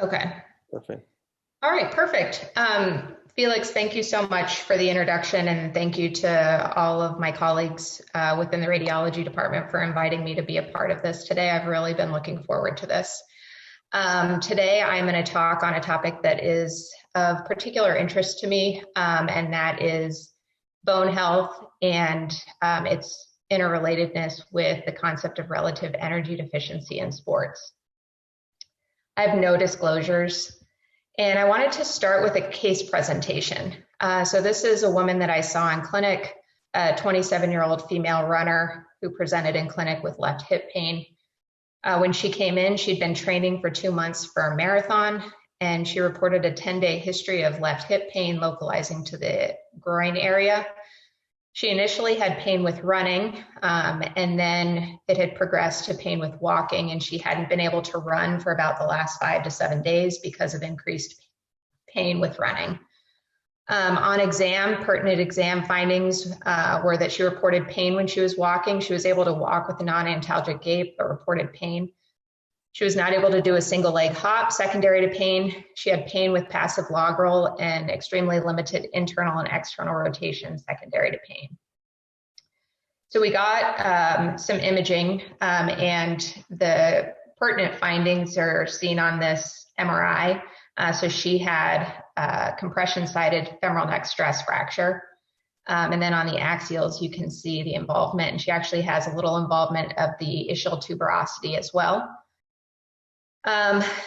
Okay. Perfect. All right, perfect. Felix, thank you so much for the introduction, and thank you to all of my colleagues within the radiology department for inviting me to be a part of this today. I've really been looking forward to this. Today, I'm going to talk on a topic that is of particular interest to me, and that is bone health and its interrelatedness with the concept of relative energy deficiency in sports. I have no disclosures. And I wanted to start with a case presentation. So this is a woman that I saw in clinic, a 27-year-old female runner who presented in clinic with left hip pain. When she came in, she'd been training for 2 months for a marathon, and she reported a 10-day history of left hip pain localizing to the groin area. She initially had pain with running, and then it had progressed to pain with walking, and she hadn't been able to run for about the last 5 to 7 days because of increased pain with running. On exam, pertinent exam findings were that she reported pain when she was walking. She was able to walk with a non-antalgic gait, but reported pain. She was not able to do a single leg hop, secondary to pain. She had pain with passive log roll and extremely limited internal and external rotation, secondary to pain. So we got some imaging, and the pertinent findings are seen on this MRI. So she had compression-sided femoral neck stress fracture. And then on the axials, you can see the involvement, and she actually has a little involvement of the ischial tuberosity as well.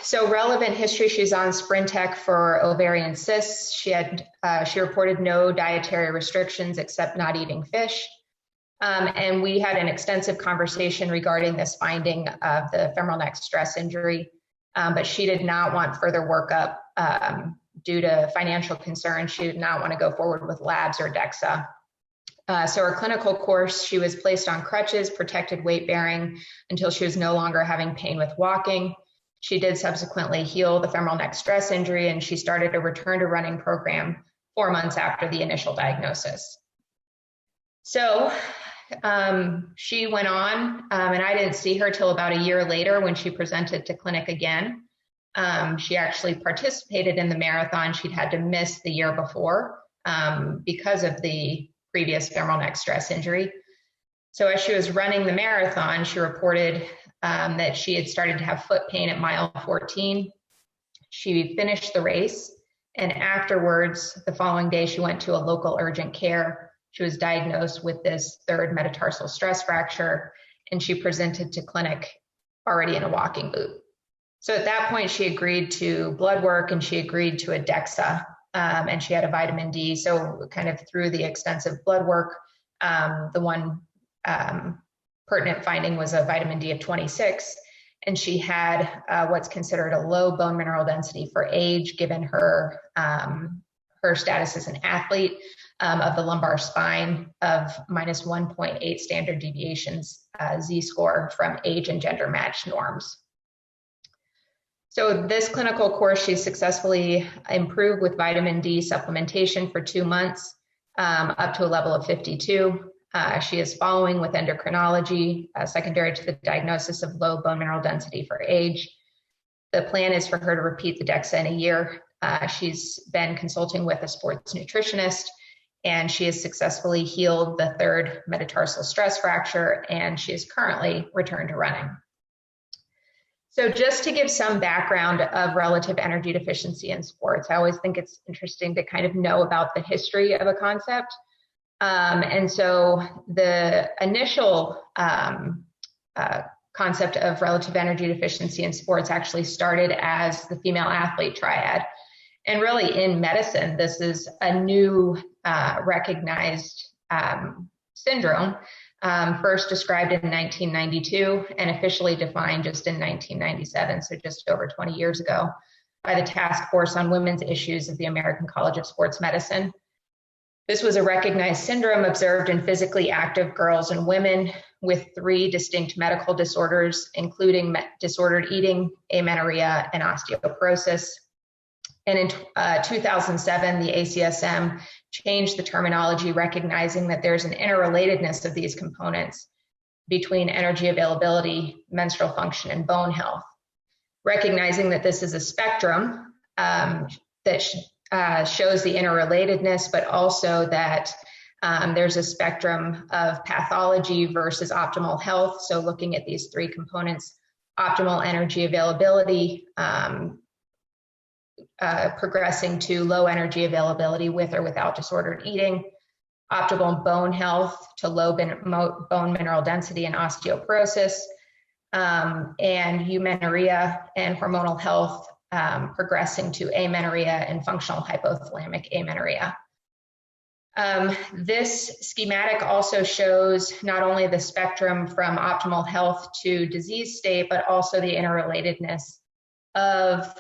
So relevant history, she's on Sprintec for ovarian cysts. She reported no dietary restrictions except not eating fish. And we had an extensive conversation regarding this finding of the femoral neck stress injury, but she did not want further workup due to financial concerns. She did not want to go forward with labs or DEXA. So her clinical course, she was placed on crutches, protected weight bearing until she was no longer having pain with walking. She did subsequently heal the femoral neck stress injury, and she started a return to running program 4 months after the initial diagnosis. So she went on, and I didn't see her till about a year later when she presented to clinic again. She actually participated in the marathon. She'd had to miss the year before because of the previous femoral neck stress injury. So as she was running the marathon, she reported that she had started to have foot pain at mile 14. She finished the race, and afterwards, the following day, she went to a local urgent care. She was diagnosed with this third metatarsal stress fracture, and she presented to clinic already in a walking boot. So at that point, she agreed to blood work, and she agreed to a DEXA, and she had a vitamin D. So kind of through the extensive blood work, the one pertinent finding was a vitamin D of 26, and she had what's considered a low bone mineral density for age, given her her status as an athlete, of the lumbar spine of -1.8 standard deviations Z-score from age and gender matched norms. So this clinical course, she successfully improved with vitamin D supplementation for 2 months, up to a level of 52. She is following with endocrinology, secondary to the diagnosis of low bone mineral density for age. The plan is for her to repeat the DEXA in a year. She's been consulting with a sports nutritionist, and she has successfully healed the third metatarsal stress fracture, and she is currently returned to running. So just to give some background of relative energy deficiency in sports, I always think it's interesting to kind of know about the history of a concept. And so the initial concept of relative energy deficiency in sports actually started as the female athlete triad. And really in medicine, this is a new recognized syndrome, first described in 1992 and officially defined just in 1997, so just over 20 years ago, by the Task Force on Women's Issues of the American College of Sports Medicine. This was a recognized syndrome observed in physically active girls and women with 3 distinct medical disorders, including disordered eating, amenorrhea, and osteoporosis. And in 2007, the ACSM changed the terminology, recognizing that there's an interrelatedness of these components between energy availability, menstrual function, and bone health. recognizing that this is a spectrum that shows the interrelatedness, but also that there's a spectrum of pathology versus optimal health. So looking at these three components: optimal energy availability, progressing to low energy availability with or without disordered eating, optimal bone health to low bone mineral density and osteoporosis, and eumenorrhea and hormonal health, progressing to amenorrhea and functional hypothalamic amenorrhea. This schematic also shows not only the spectrum from optimal health to disease state, but also the interrelatedness of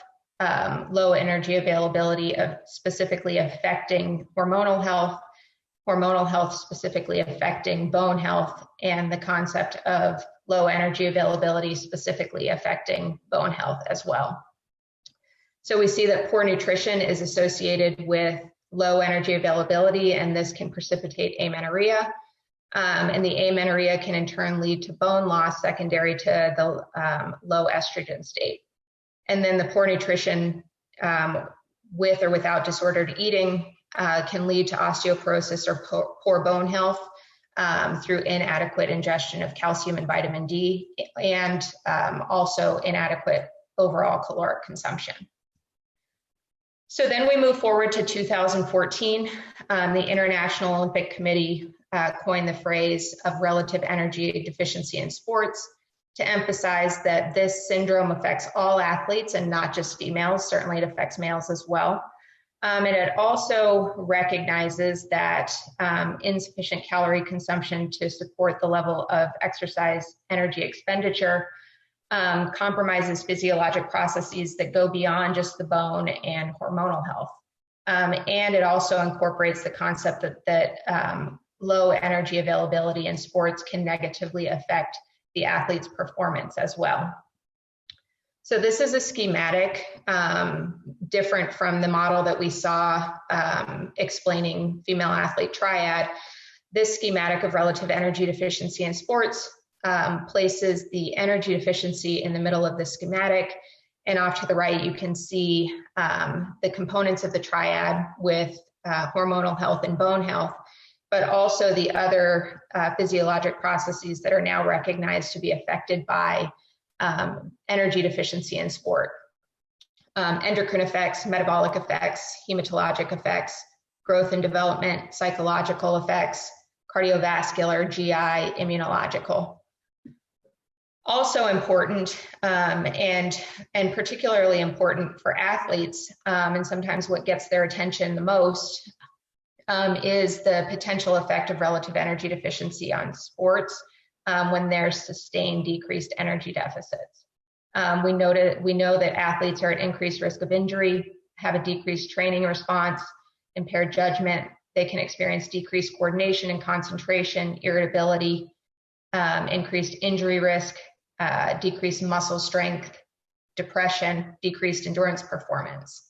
low energy availability of specifically affecting hormonal health specifically affecting bone health, and the concept of low energy availability specifically affecting bone health as well. So we see that poor nutrition is associated with low energy availability, and this can precipitate amenorrhea. And the amenorrhea can in turn lead to bone loss secondary to the low estrogen state. And then the poor nutrition with or without disordered eating can lead to osteoporosis or poor bone health through inadequate ingestion of calcium and vitamin D, and also inadequate overall caloric consumption. So then we move forward to 2014. The International Olympic Committee coined the phrase of relative energy deficiency in sports to emphasize that this syndrome affects all athletes and not just females. Certainly it affects males as well. And it also recognizes that insufficient calorie consumption to support the level of exercise energy expenditure compromises physiologic processes that go beyond just the bone and hormonal health. And it also incorporates the concept that low energy availability in sports can negatively affect the athlete's performance as well. So this is a schematic different from the model that we saw explaining female athlete triad. This schematic of relative energy deficiency in sports places the energy deficiency in the middle of the schematic, and off to the right you can see the components of the triad with hormonal health and bone health, but also the other physiologic processes that are now recognized to be affected by energy deficiency in sport. Endocrine effects, metabolic effects, hematologic effects, growth and development, psychological effects, cardiovascular, GI, immunological. Also important, and particularly important for athletes, and sometimes what gets their attention the most, is the potential effect of relative energy deficiency on sports when there's sustained decreased energy deficits. We know that athletes are at increased risk of injury, have a decreased training response, impaired judgment. They can experience decreased coordination and concentration, irritability, increased injury risk, decreased muscle strength, depression, decreased endurance performance.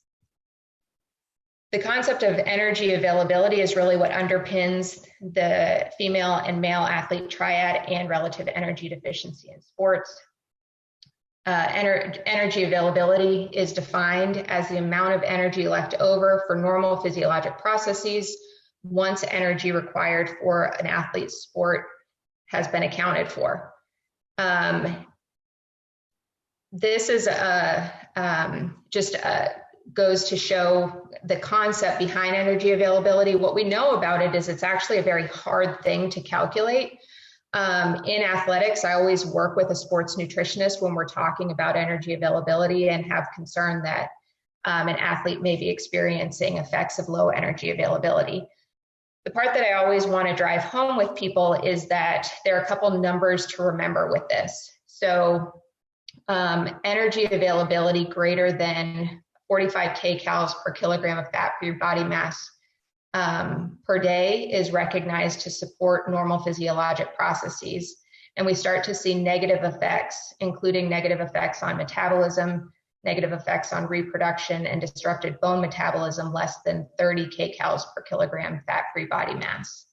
The concept of energy availability is really what underpins the female and male athlete triad and relative energy deficiency in sports. Energy availability is defined as the amount of energy left over for normal physiologic processes once energy required for an athlete's sport has been accounted for. This is goes to show the concept behind energy availability. What we know about it is it's actually a very hard thing to calculate. In athletics, I always work with a sports nutritionist when we're talking about energy availability and have concern that an athlete may be experiencing effects of low energy availability. The part that I always want to drive home with people is that there are a couple numbers to remember with this. So energy availability greater than 45 kcals per kilogram of fat for your body mass per day is recognized to support normal physiologic processes. And we start to see negative effects, including negative effects on metabolism, negative effects on reproduction, and disrupted bone metabolism less than 30 kcals per kilogram fat-free body mass.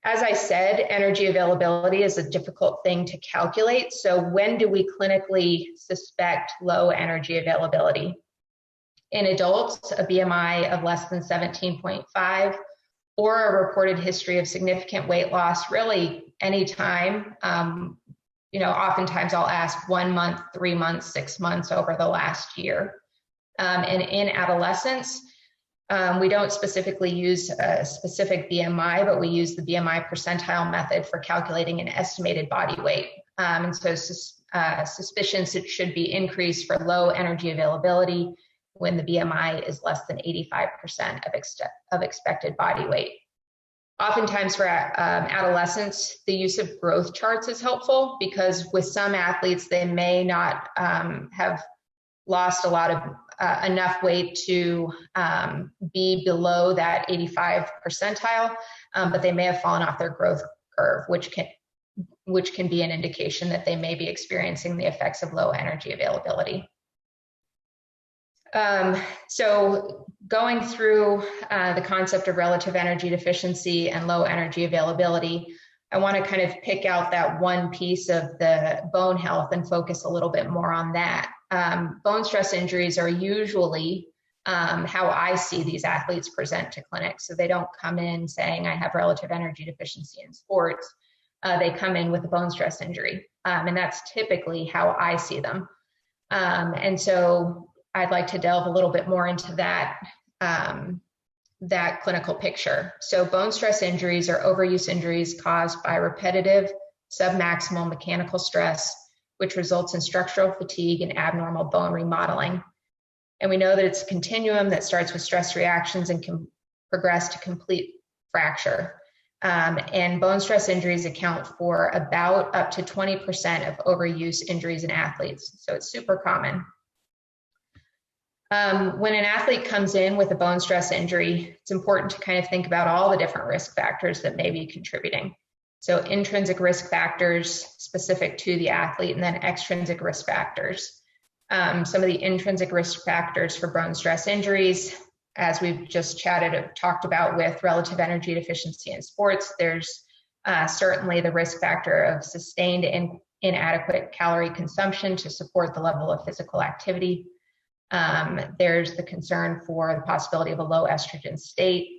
As I said, energy availability is a difficult thing to calculate. So when do we clinically suspect low energy availability? In adults, a BMI of less than 17.5 or a reported history of significant weight loss, really anytime. Oftentimes I'll ask 1 month, 3 months, 6 months over the last year. And in adolescents, we don't specifically use a specific BMI, but we use the BMI percentile method for calculating an estimated body weight. And so suspicions it should be increased for low energy availability when the BMI is less than 85% of expected body weight. Oftentimes for adolescents, the use of growth charts is helpful because with some athletes, they may not have lost a lot of enough weight to be below that 85 percentile, but they may have fallen off their growth curve, which can be an indication that they may be experiencing the effects of low energy availability. So going through the concept of relative energy deficiency and low energy availability, I want to kind of pick out that one piece of the bone health and focus a little bit more on that. Bone stress injuries are usually how I see these athletes present to clinics. So they don't come in saying, I have relative energy deficiency in sports. They come in with a bone stress injury. And that's typically how I see them. And so I'd like to delve a little bit more into that, that clinical picture. So bone stress injuries are overuse injuries caused by repetitive submaximal mechanical stress, which results in structural fatigue and abnormal bone remodeling. And we know that it's a continuum that starts with stress reactions and can progress to complete fracture. And bone stress injuries account for about up to 20% of overuse injuries in athletes. So it's super common. When an athlete comes in with a bone stress injury, it's important to kind of think about all the different risk factors that may be contributing. So intrinsic risk factors specific to the athlete, and then extrinsic risk factors. Some of the intrinsic risk factors for bone stress injuries, as we've just talked about with relative energy deficiency in sports, there's certainly the risk factor of sustained inadequate calorie consumption to support the level of physical activity. There's the concern for the possibility of a low estrogen state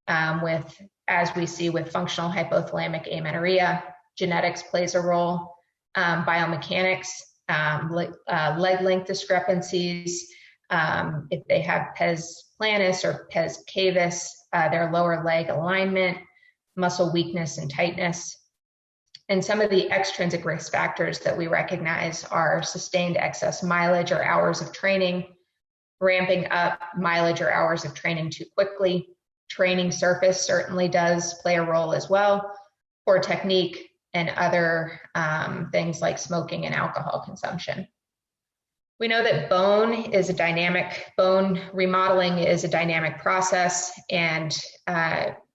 as we see with functional hypothalamic amenorrhea. Genetics plays a role, biomechanics, leg length discrepancies. If they have pes planus or pes cavus, their lower leg alignment, muscle weakness and tightness. And some of the extrinsic risk factors that we recognize are sustained excess mileage or hours of training, ramping up mileage or hours of training too quickly. Training surface certainly does play a role as well, poor technique, and other things like smoking and alcohol consumption. We know that bone remodeling is a dynamic process and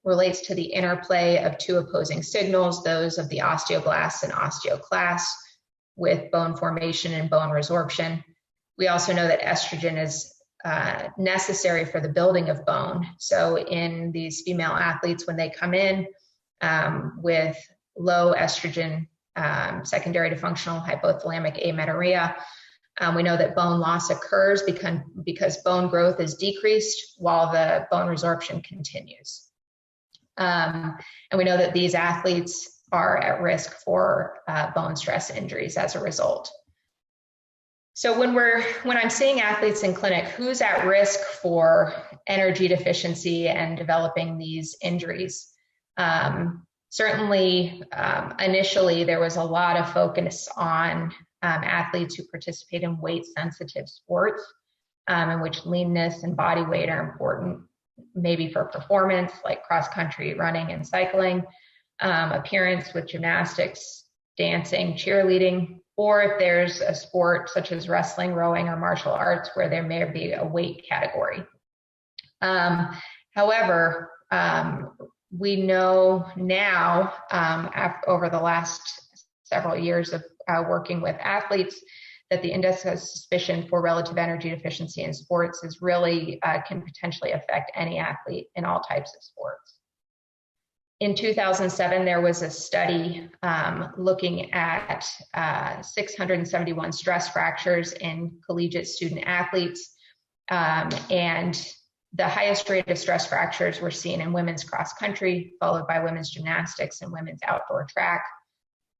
relates to the interplay of two opposing signals, those of the osteoblasts and osteoclasts, with bone formation and bone resorption. We also know that estrogen is necessary for the building of bone. So in these female athletes, when they come in with low estrogen secondary to functional hypothalamic amenorrhea, we know that bone loss occurs because bone growth is decreased while the bone resorption continues. And we know that these athletes are at risk for bone stress injuries as a result. So when I'm seeing athletes in clinic, who's at risk for energy deficiency and developing these injuries? Certainly, initially, there was a lot of focus on athletes who participate in weight-sensitive sports, in which leanness and body weight are important, maybe for performance, like cross-country running and cycling, appearance with gymnastics, dancing, cheerleading, or if there's a sport such as wrestling, rowing, or martial arts where there may be a weight category. However, we know now, over the last several years of working with athletes, that the index of suspicion for relative energy deficiency in sports is really can potentially affect any athlete in all types of sports. In 2007, there was a study looking at 671 stress fractures in collegiate student athletes, and the highest rate of stress fractures were seen in women's cross country, followed by women's gymnastics and women's outdoor track.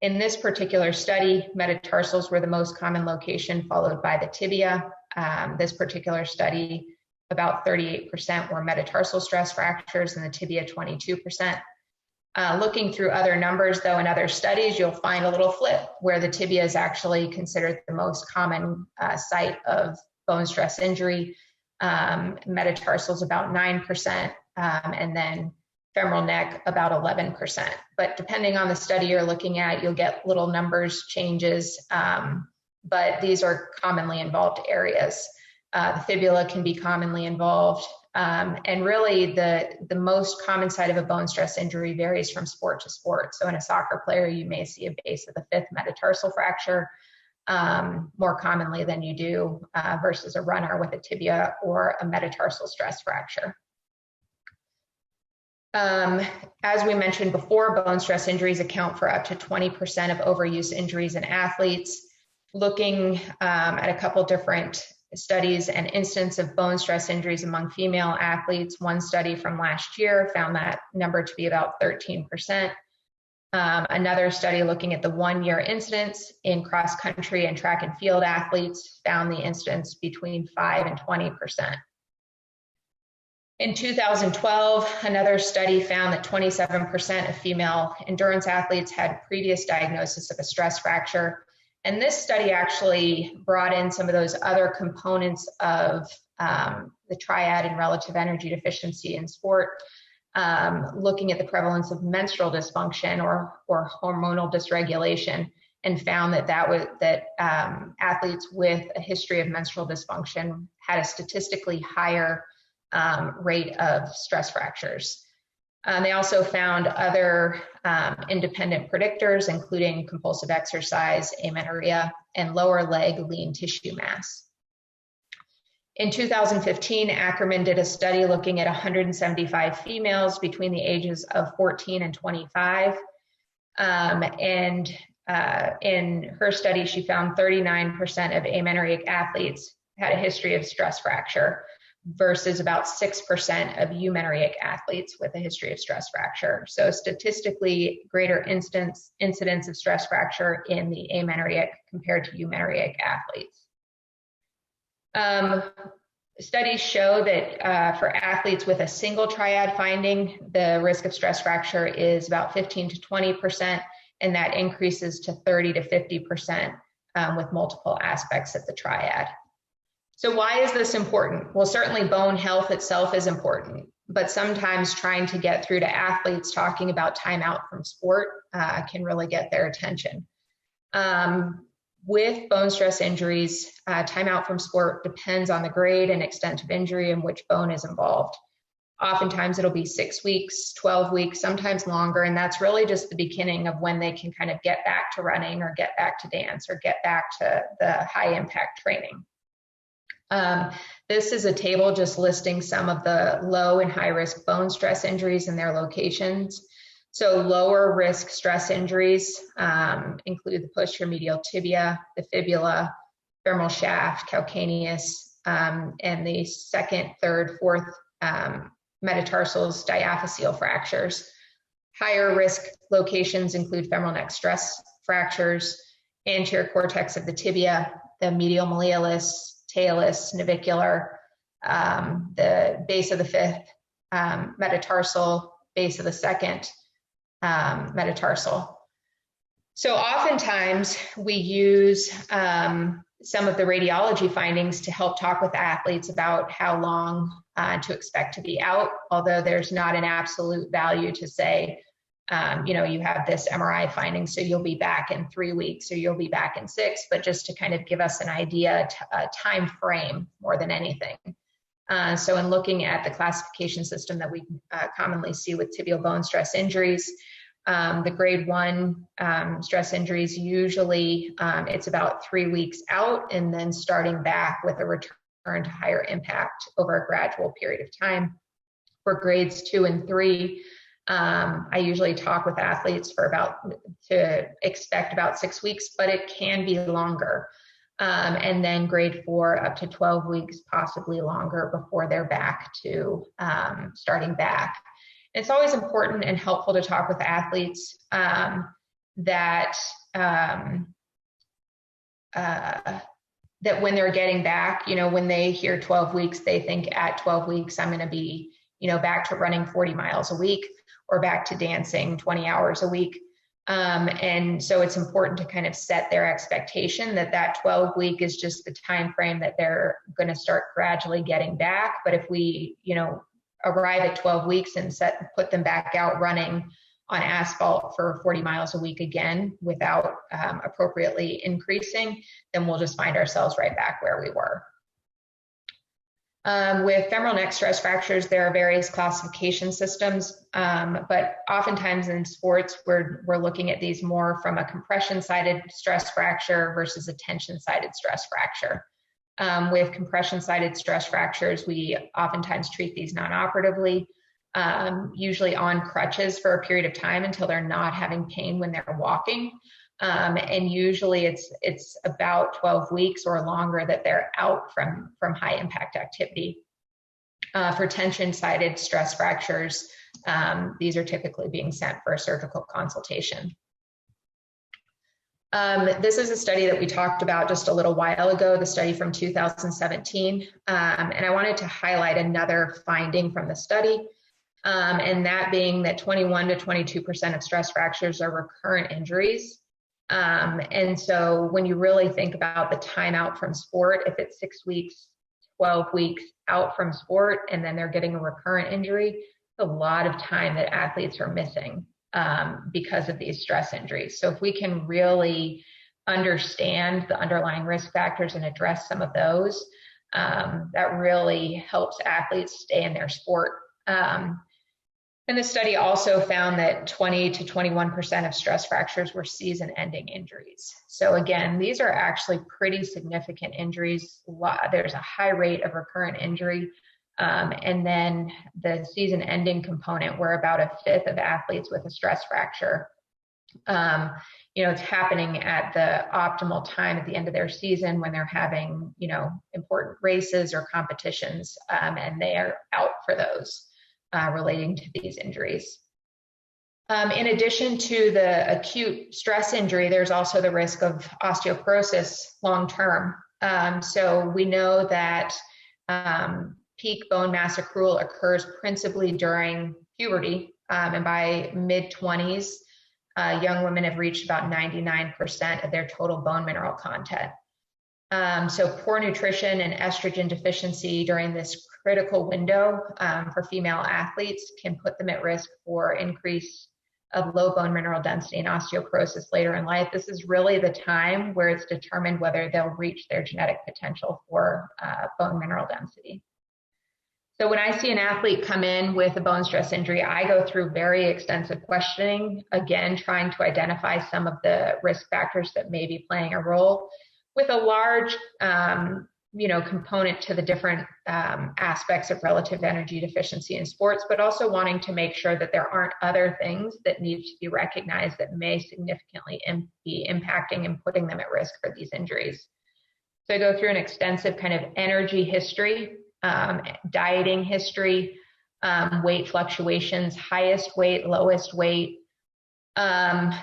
In this particular study, metatarsals were the most common location, followed by the tibia. This particular study, about 38% were metatarsal stress fractures and the tibia 22%. Looking through other numbers, though, in other studies, you'll find a little flip where the tibia is actually considered the most common site of bone stress injury. Metatarsals about 9%, and then femoral neck about 11%. But depending on the study you're looking at, you'll get little numbers changes, but these are commonly involved areas. The fibula can be commonly involved. And really the most common site of a bone stress injury varies from sport to sport. So in a soccer player, you may see a base of the fifth metatarsal fracture more commonly than you do versus a runner with a tibia or a metatarsal stress fracture. As we mentioned before, bone stress injuries account for up to 20% of overuse injuries in athletes. Looking at a couple different studies and incidence of bone stress injuries among female athletes, one study from last year found that number to be about 13%. Another study looking at the 1-year incidence in cross country and track and field athletes found the incidence between 5 and 20%. In 2012, another study found that 27% of female endurance athletes had previous diagnosis of a stress fracture. And this study actually brought in some of those other components of the triad in relative energy deficiency in sport, looking at the prevalence of menstrual dysfunction or hormonal dysregulation, and found that athletes with a history of menstrual dysfunction had a statistically higher rate of stress fractures. They also found other independent predictors, including compulsive exercise, amenorrhea, and lower leg lean tissue mass. In 2015, Ackerman did a study looking at 175 females between the ages of 14 and 25. In her study, she found 39% of amenorrheic athletes had a history of stress fracture versus about 6% of eumenorrheic athletes with a history of stress fracture. So statistically greater incidence of stress fracture in the amenorrheic compared to eumenorrheic athletes. Studies show that for athletes with a single triad finding, the risk of stress fracture is about 15 to 20%, and that increases to 30 to 50% with multiple aspects of the triad. So why is this important? Well, certainly bone health itself is important, but sometimes trying to get through to athletes talking about time out from sport can really get their attention. With bone stress injuries, time out from sport depends on the grade and extent of injury and which bone is involved. Oftentimes it'll be 6 weeks, 12 weeks, sometimes longer, and that's really just the beginning of when they can kind of get back to running or get back to dance or get back to the high impact training. This is a table just listing some of the low and high risk bone stress injuries and their locations. So lower risk stress injuries include the posterior medial tibia, the fibula, femoral shaft, calcaneus, and the second, third, fourth metatarsals, diaphyseal fractures. Higher risk locations include femoral neck stress fractures, anterior cortex of the tibia, the medial malleolus, talus, navicular, the base of the fifth metatarsal, base of the second metatarsal. So oftentimes we use some of the radiology findings to help talk with athletes about how long to expect to be out, although there's not an absolute value to say, you have this MRI finding, so you'll be back in 3 weeks or you'll be back in 6, but just to kind of give us an idea, a time frame more than anything. So in looking at the classification system that we commonly see with tibial bone stress injuries, the grade 1 stress injuries, usually it's about 3 weeks out and then starting back with a return to higher impact over a gradual period of time. For grades 2 and 3, I usually talk with athletes to expect about 6 weeks, but it can be longer. And then grade 4 up to 12 weeks, possibly longer, before they're back to starting back. It's always important and helpful to talk with athletes that when they're getting back, when they hear 12 weeks, they think at 12 weeks, I'm going to be, back to running 40 miles a week or back to dancing 20 hours a week. And so it's important to kind of set their expectation that 12 week is just the time frame that they're going to start gradually getting back. But if we, arrive at 12 weeks and put them back out running on asphalt for 40 miles a week again without appropriately increasing, then we'll just find ourselves right back where we were. With femoral neck stress fractures, there are various classification systems, but oftentimes in sports, we're looking at these more from a compression-sided stress fracture versus a tension-sided stress fracture. With compression-sided stress fractures, we oftentimes treat these non-operatively, usually on crutches for a period of time until they're not having pain when they're walking. And usually it's about 12 weeks or longer that they're out from high impact activity. For tension-sided stress fractures, these are typically being sent for a surgical consultation. This is a study that we talked about just a little while ago, the study from 2017. And I wanted to highlight another finding from the study, and that being that 21 to 22% of stress fractures are recurrent injuries. And so when you really think about the time out from sport, if it's 6 weeks, 12 weeks out from sport, and then they're getting a recurrent injury, it's a lot of time that athletes are missing because of these stress injuries. So if we can really understand the underlying risk factors and address some of those, that really helps athletes stay in their sport. And the study also found that 20 to 21% of stress fractures were season-ending injuries. So again, these are actually pretty significant injuries. There's a high rate of recurrent injury. And then the season-ending component, where about a fifth of athletes with a stress fracture, it's happening at the optimal time at the end of their season when they're having, important races or competitions, and they are out for those. Relating to these injuries. In addition to the acute stress injury, there's also the risk of osteoporosis long-term. So we know that peak bone mass accrual occurs principally during puberty, and by mid-20s, young women have reached about 99% of their total bone mineral content. So poor nutrition and estrogen deficiency during this critical window for female athletes can put them at risk for increase of low bone mineral density and osteoporosis later in life. This is really the time where it's determined whether they'll reach their genetic potential for bone mineral density. So when I see an athlete come in with a bone stress injury, I go through very extensive questioning, again, trying to identify some of the risk factors that may be playing a role, with a large component to the different aspects of relative energy deficiency in sports, but also wanting to make sure that there aren't other things that need to be recognized that may significantly be impacting and putting them at risk for these injuries. So I go through an extensive kind of energy history, dieting history, weight fluctuations, highest weight, lowest weight,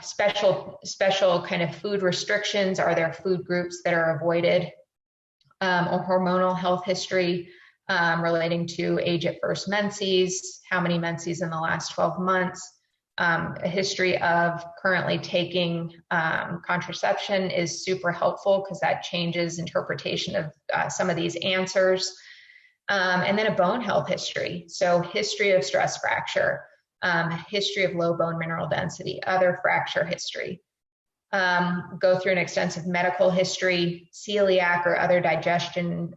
special kind of food restrictions. Are there food groups that are avoided? Or hormonal health history relating to age at first menses, how many menses in the last 12 months, a history of currently taking contraception is super helpful because that changes interpretation of some of these answers. And then a bone health history. So history of stress fracture, history of low bone mineral density, other fracture history. Go through an extensive medical history, celiac or other digestion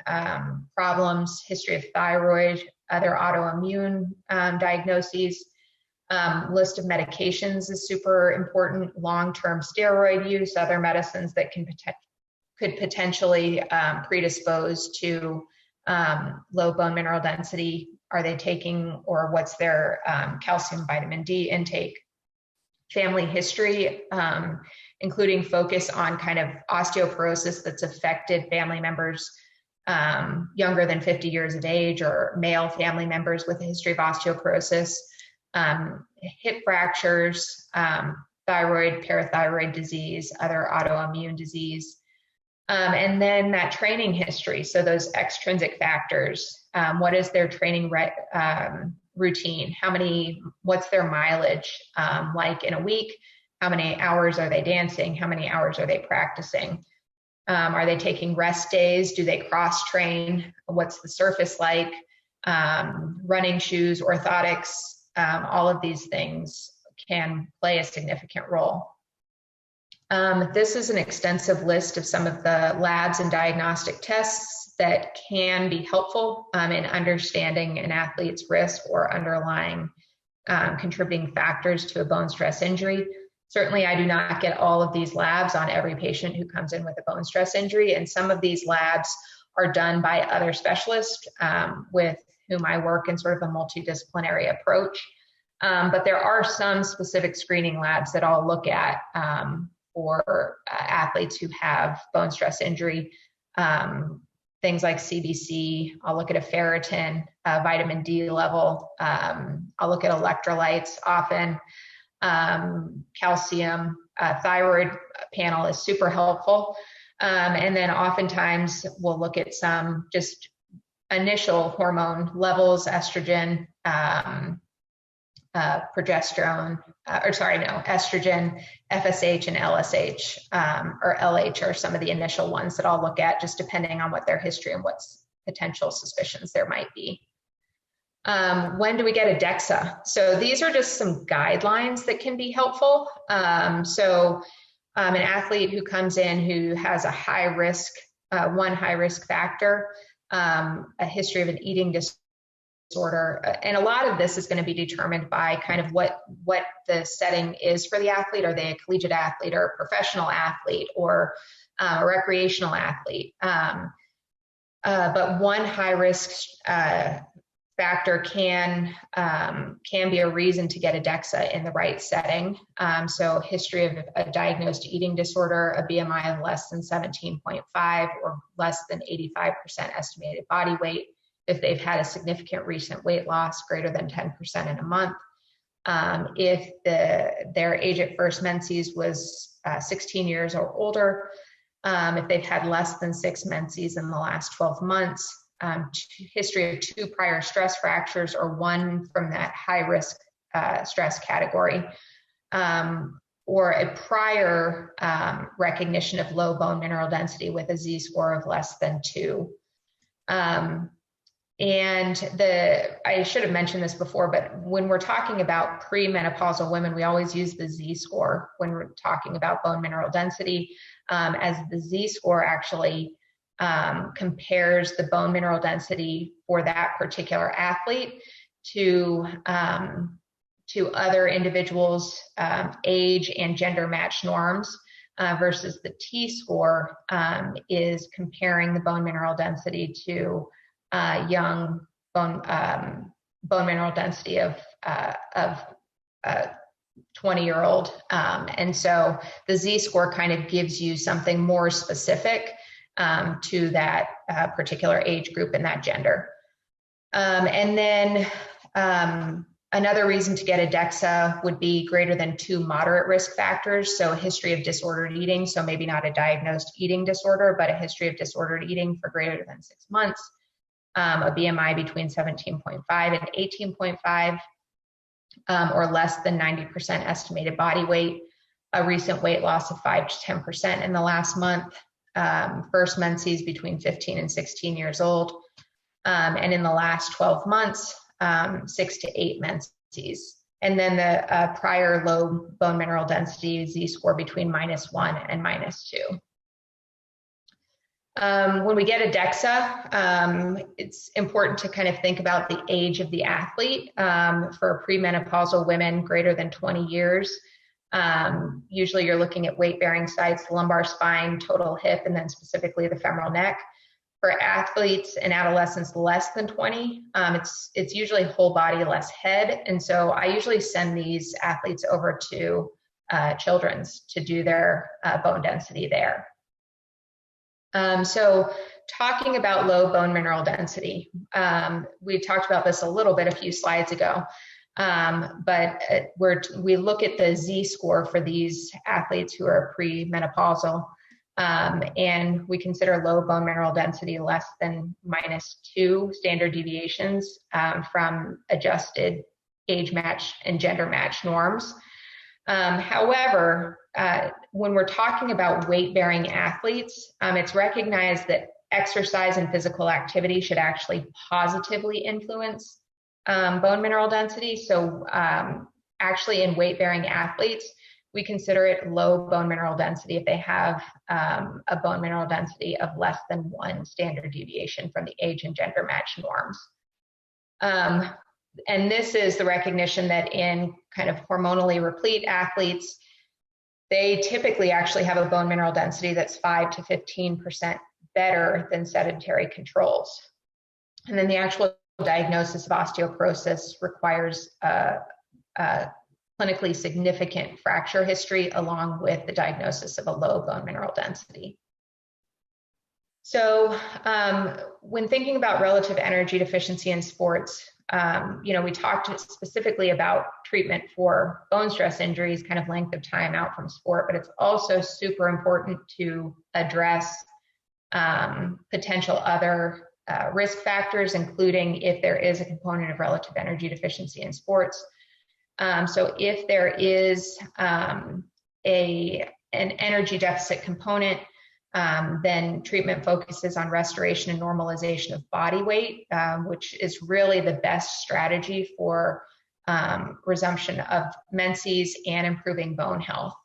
problems, history of thyroid, other autoimmune diagnoses. List of medications is super important, long-term steroid use, other medicines that could potentially predispose to low bone mineral density are they taking, or what's their calcium, vitamin D intake, family history, including focus on kind of osteoporosis that's affected family members younger than 50 years of age, or male family members with a history of osteoporosis, hip fractures, thyroid, parathyroid disease, other autoimmune disease, and then that training history. So those extrinsic factors, what is their training routine? What's their mileage like in a week? How many hours are they dancing? How many hours are they practicing? Are they taking rest days? Do they cross train? What's the surface like? Running shoes, orthotics, all of these things can play a significant role. This is an extensive list of some of the labs and diagnostic tests that can be helpful in understanding an athlete's risk or underlying contributing factors to a bone stress injury. Certainly, I do not get all of these labs on every patient who comes in with a bone stress injury, and some of these labs are done by other specialists with whom I work in sort of a multidisciplinary approach. But there are some specific screening labs that I'll look at for athletes who have bone stress injury. Things like CBC, I'll look at a ferritin, vitamin D level, I'll look at electrolytes often, calcium, thyroid panel is super helpful. And then oftentimes we'll look at some just initial hormone levels, estrogen, progesterone, estrogen, FSH, and LSH, or LH are some of the initial ones that I'll look at, just depending on what their history and what's potential suspicions there might be. When do we get a DEXA? So these are just some guidelines that can be helpful. An athlete who comes in who has a high risk, one high risk factor, a history of an eating disorder, and a lot of this is going to be determined by kind of what the setting is for the athlete. Are they a collegiate athlete or a professional athlete or a recreational athlete? But one high risk factor can be a reason to get a DEXA in the right setting. So history of a diagnosed eating disorder, a BMI of less than 17.5 or less than 85% estimated body weight. If they've had a significant recent weight loss, greater than 10% in a month. If their age at first menses was 16 years or older, if they've had less than 6 menses in the last 12 months, history of 2 prior stress fractures or 1 from that high risk stress category, or a prior recognition of low bone mineral density with a Z-score of less than 2. And I should have mentioned this before, but when we're talking about premenopausal women, we always use the Z-score when we're talking about bone mineral density, as the Z-score actually compares the bone mineral density for that particular athlete to other individuals' age and gender matched norms, versus the T-score is comparing the bone mineral density to young bone mineral density of 20-year-old. And so the Z-score kind of gives you something more specific to that particular age group and that gender. And then another reason to get a DEXA would be greater than 2 moderate risk factors. So a history of disordered eating, so maybe not a diagnosed eating disorder, but a history of disordered eating for greater than 6 months. A BMI between 17.5 and 18.5, or less than 90% estimated body weight, a recent weight loss of 5 to 10% in the last month, first menses between 15 and 16 years old, and in the last 12 months, 6 to 8 menses. And then the prior low bone mineral density Z-score between -1 and -2. When we get a DEXA, it's important to kind of think about the age of the athlete. For premenopausal women greater than 20 years, usually you're looking at weight-bearing sites, the lumbar spine, total hip, and then specifically the femoral neck. For athletes and adolescents less than 20, it's usually whole body, less head. And so I usually send these athletes over to Children's to do their bone density there. So talking about low bone mineral density, we talked about this a little bit a few slides ago, but we look at the Z-score for these athletes who are premenopausal, and we consider low bone mineral density less than -2 standard deviations from adjusted age match and gender match norms. However, when we're talking about weight-bearing athletes, it's recognized that exercise and physical activity should actually positively influence bone mineral density. So actually in weight-bearing athletes, we consider it low bone mineral density if they have a bone mineral density of less than 1 standard deviation from the age and gender match norms. And this is the recognition that in kind of hormonally replete athletes, they typically actually have a bone mineral density that's 5 to 15% better than sedentary controls. And then the actual diagnosis of osteoporosis requires a clinically significant fracture history along with the diagnosis of a low bone mineral density. So when thinking about relative energy deficiency in sports, we talked specifically about treatment for bone stress injuries, kind of length of time out from sport, but it's also super important to address potential other risk factors, including if there is a component of relative energy deficiency in sports. So if there is an energy deficit component, then treatment focuses on restoration and normalization of body weight, which is really the best strategy for resumption of menses and improving bone health.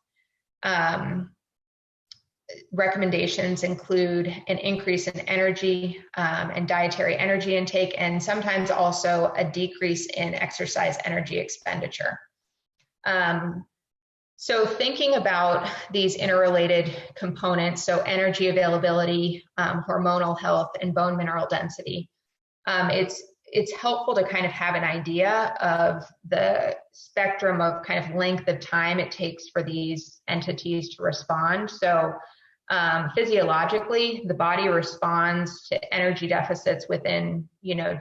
Recommendations include an increase in energy and dietary energy intake, and sometimes also a decrease in exercise energy expenditure. So thinking about these interrelated components, so energy availability, hormonal health, and bone mineral density, it's helpful to kind of have an idea of the spectrum of kind of length of time it takes for these entities to respond. So physiologically, the body responds to energy deficits within,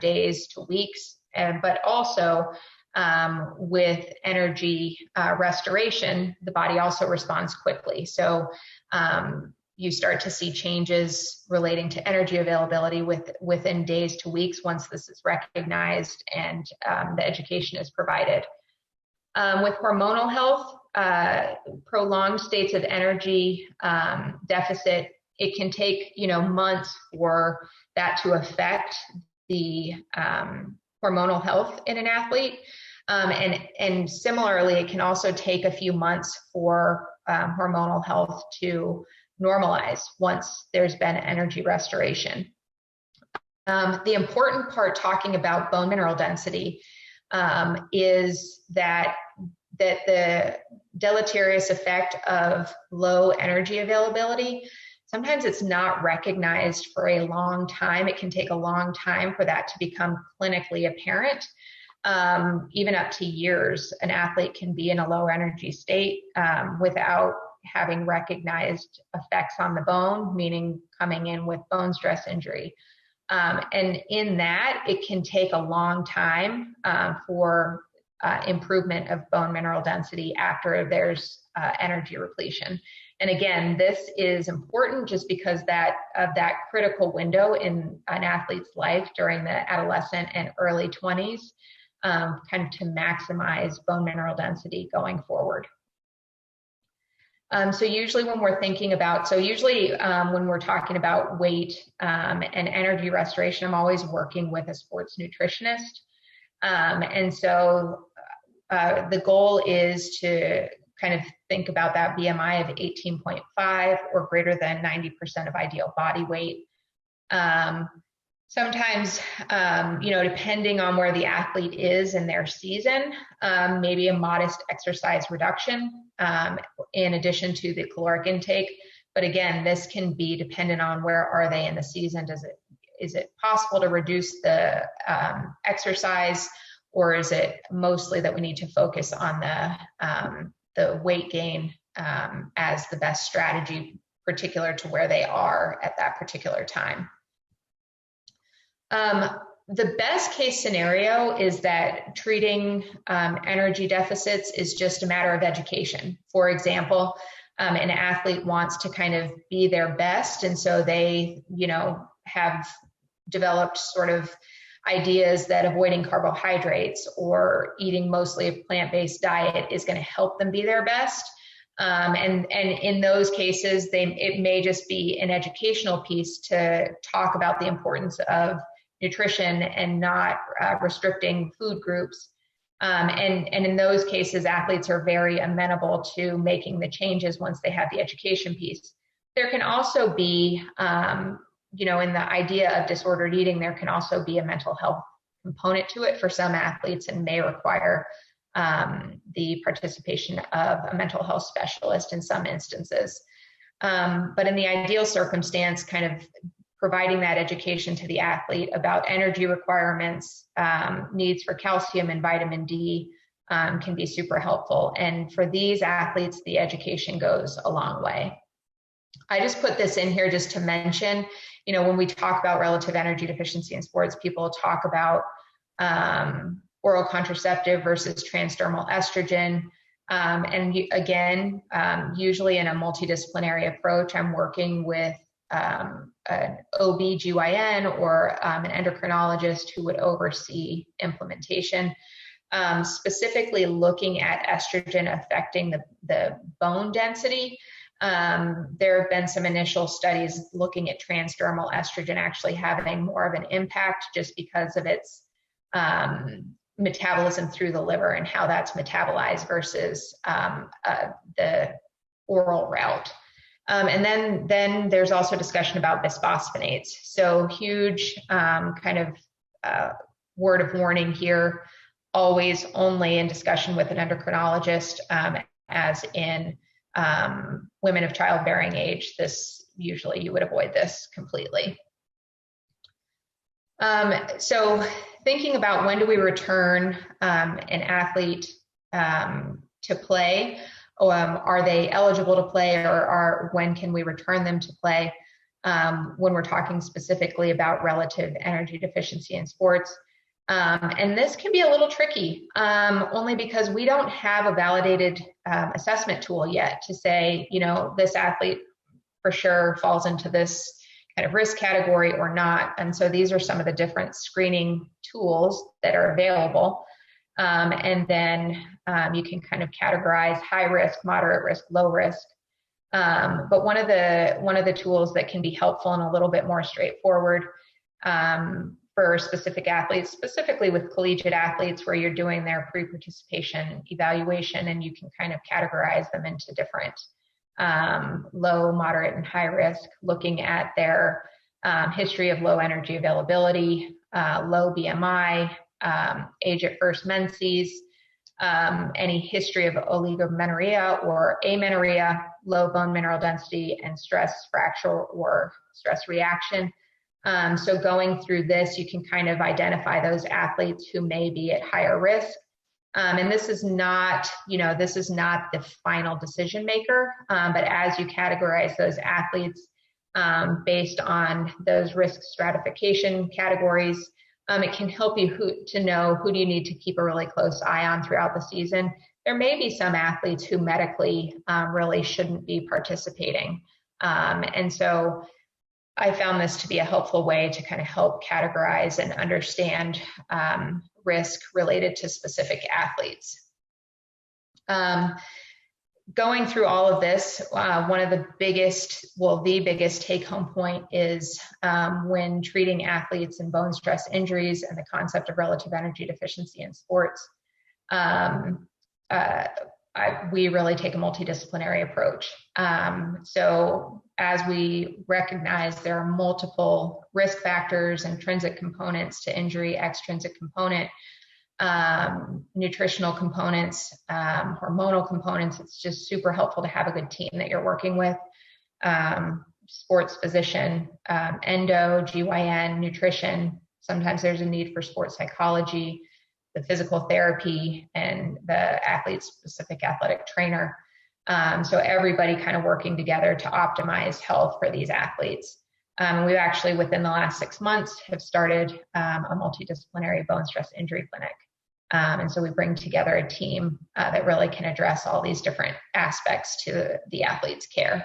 days to weeks, but also with energy restoration, the body also responds quickly. So you start to see changes relating to energy availability within days to weeks once this is recognized and the education is provided. With hormonal health, prolonged states of energy deficit, it can take months for that to affect the hormonal health in an athlete, and similarly, it can also take a few months for hormonal health to normalize once there's been energy restoration. The important part talking about bone mineral density is that the deleterious effect of low energy availability, sometimes it's not recognized for a long time. It can take a long time for that to become clinically apparent, even up to years. An athlete can be in a low energy state without having recognized effects on the bone, meaning coming in with bone stress injury. And in that, it can take a long time for improvement of bone mineral density after there's energy repletion. And again, this is important just because of that critical window in an athlete's life during the adolescent and early 20s, kind of to maximize bone mineral density going forward. So usually when we're thinking about, when we're talking about weight and energy restoration, I'm always working with a sports nutritionist. And so the goal is to kind of think about that BMI of 18.5 or greater than 90% of ideal body weight. Sometimes, depending on where the athlete is in their season, maybe a modest exercise reduction in addition to the caloric intake. But again, this can be dependent on where are they in the season. is it possible to reduce the exercise, or is it mostly that we need to focus on the weight gain as the best strategy, particular to where they are at that particular time? The best case scenario is that treating energy deficits is just a matter of education. For example, an athlete wants to kind of be their best, and so they, have developed sort of ideas that avoiding carbohydrates or eating mostly a plant-based diet is going to help them be their best. And in those cases, it may just be an educational piece to talk about the importance of nutrition and not restricting food groups. And in those cases, athletes are very amenable to making the changes once they have the education piece. There can also be, in the idea of disordered eating, there can also be a mental health component to it for some athletes, and may require the participation of a mental health specialist in some instances. But in the ideal circumstance, kind of providing that education to the athlete about energy requirements, needs for calcium and vitamin D can be super helpful. And for these athletes, the education goes a long way. I just put this in here just to mention, when we talk about relative energy deficiency in sports, people talk about oral contraceptive versus transdermal estrogen. Again, usually in a multidisciplinary approach, I'm working with an OB/GYN or an endocrinologist who would oversee implementation, specifically looking at estrogen affecting the bone density. There have been some initial studies looking at transdermal estrogen actually having more of an impact just because of its metabolism through the liver and how that's metabolized versus the oral route. And then there's also discussion about bisphosphonates. So huge kind of word of warning here, always only in discussion with an endocrinologist, as in women of childbearing age. This usually you would avoid this completely. So thinking about when do we return an athlete to play, are they eligible to play, or when can we return them to play? When we're talking specifically about relative energy deficiency in sports. And this can be a little tricky, only because we don't have a validated assessment tool yet to say, this athlete for sure falls into this kind of risk category or not. And so these are some of the different screening tools that are available. And then you can kind of categorize high risk, moderate risk, low risk. But one of the tools that can be helpful and a little bit more straightforward for specific athletes, specifically with collegiate athletes, where you're doing their pre-participation evaluation, and you can kind of categorize them into different low, moderate, and high risk, looking at their history of low energy availability, low BMI, age at first menses, any history of oligomenorrhea or amenorrhea, low bone mineral density, and stress fracture or stress reaction. So going through this, you can kind of identify those athletes who may be at higher risk. And this is not, the final decision maker, but as you categorize those athletes based on those risk stratification categories, it can help you to know who do you need to keep a really close eye on throughout the season. There may be some athletes who medically really shouldn't be participating. And so I found this to be a helpful way to kind of help categorize and understand risk related to specific athletes. Going through all of this, one of the biggest take-home point is when treating athletes in bone stress injuries and the concept of relative energy deficiency in sports, we really take a multidisciplinary approach. So as we recognize there are multiple risk factors, intrinsic components to injury, extrinsic component, nutritional components, hormonal components, it's just super helpful to have a good team that you're working with. sports physician, endo, GYN, nutrition. Sometimes there's a need for sports psychology, the physical therapy, and the athlete-specific athletic trainer. So everybody kind of working together to optimize health for these athletes. We've actually, within the last 6 months, have started a multidisciplinary bone stress injury clinic. And so we bring together a team that really can address all these different aspects to the athlete's care.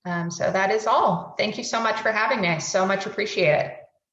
So that is all. Thank you so much for having me. I so much appreciate it.